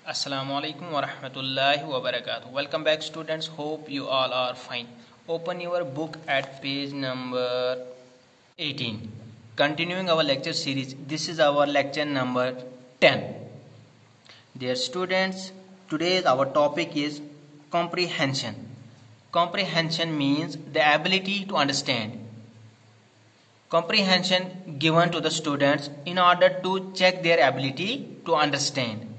Assalamualaikum warahmatullahi wabarakatuh. Welcome back, students. Hope you all are fine. Open your book at page number 18. Continuing our lecture series, this is our lecture number 10. Dear students, today our topic is comprehension. Comprehension means the ability to understand. Comprehension given to the students in order to check their ability to understand,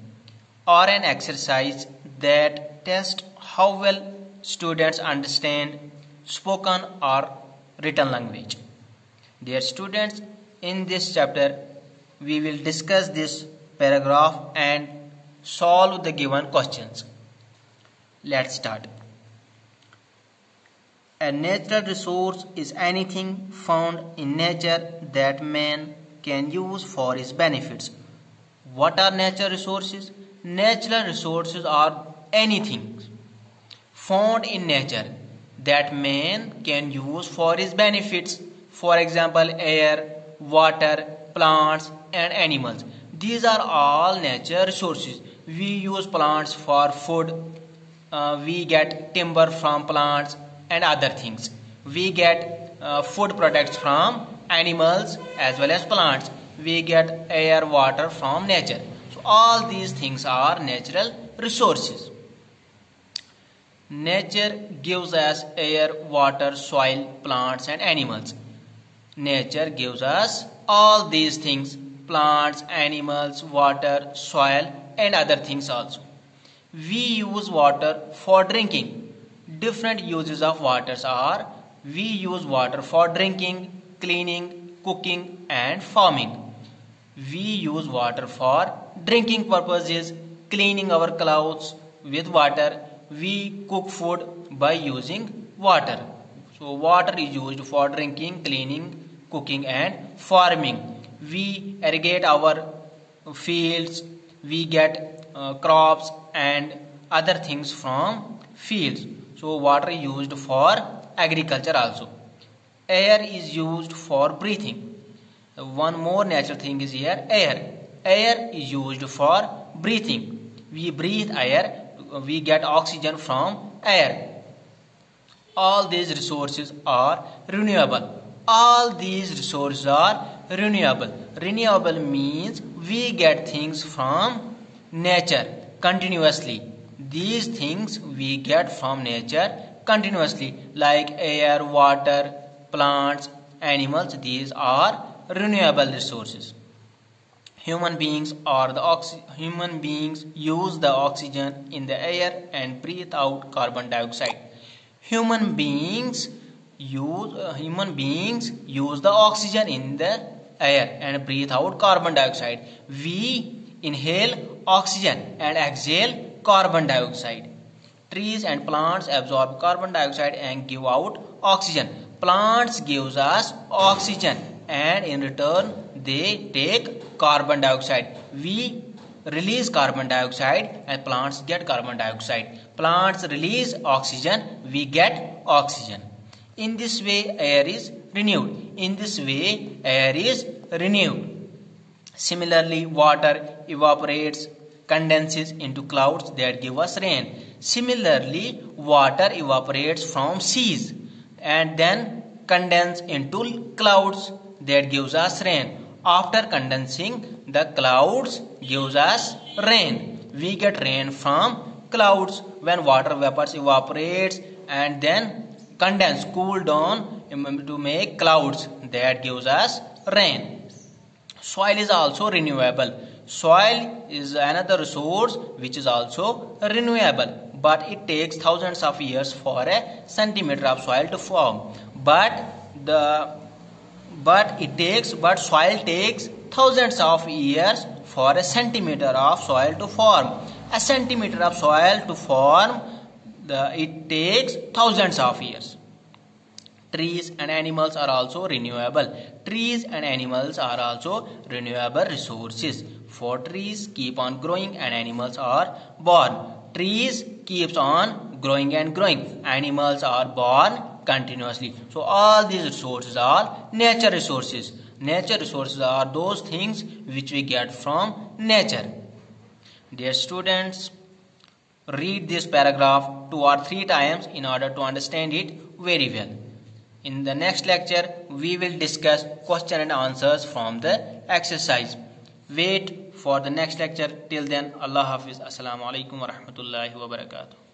or an exercise that tests how well students understand spoken or written language. Dear students, in this chapter we will discuss this paragraph and solve the given questions. Let's start. A natural resource is anything found in nature that man can use for his benefits. What are natural resources? Natural resources are anything found in nature that man can use for his benefits. For example, air, water, plants and animals. These are all natural resources. We use plants for food. We get timber from plants and other things. We get food products from animals as well as plants. We get air, water from nature. So all these things are natural resources. Nature gives us air, water, soil, plants and animals. Nature gives us all these things: plants, animals, water, soil and other things also. We use water for drinking. Different uses of waters are: we use water for drinking, cleaning, cooking and farming. We use water for drinking purposes, cleaning our clothes with water. We cook food by using water. So water is used for drinking, cleaning, cooking and farming. We irrigate our fields. We get crops and other things from fields. So water is used for agriculture also. Air is used for breathing. One more natural thing is here, air. Air is used for breathing. We breathe air. We get oxygen from air. All these resources are renewable. All these resources are renewable. Renewable means we get things from nature continuously. These things we get from nature continuously, like air, water, plants, animals. These are renewable resources. Human beings use the oxygen in the air and breathe out carbon dioxide. Human beings use the oxygen in the air and breathe out carbon dioxide. We inhale oxygen and exhale carbon dioxide. Trees and plants absorb carbon dioxide and give out oxygen. Plants gives us oxygen and in return they take carbon dioxide. We release carbon dioxide and plants get carbon dioxide. Plants release oxygen, we get oxygen. In this way air is renewed. Similarly, water evaporates, condenses into clouds that give us rain. Similarly, water evaporates from seas and then condenses into clouds that gives us rain. After condensing, the clouds gives us rain. We get rain from clouds when water vapors evaporates and then condense, cool down to make clouds that gives us rain. Soil is also renewable. Soil is another resource which is also renewable, but it takes thousands of years for a centimeter of soil to form. But soil takes thousands of years for a centimeter of soil to form. A centimeter of soil to form, it takes thousands of years. Trees and animals are also renewable. Trees and animals are also renewable resources. For trees keep on growing and animals are born. Trees keeps on growing and growing. Animals are born continuously. So all these resources are nature resources. Nature resources are those things which we get from nature. Dear students, read this paragraph 2 or 3 times in order to understand it very well. In the next lecture, we will discuss question and answers from the exercise. Wait for the next lecture. Till then, Allah Hafiz. Assalamu alaikum wa rahmatullahi wa barakatuh.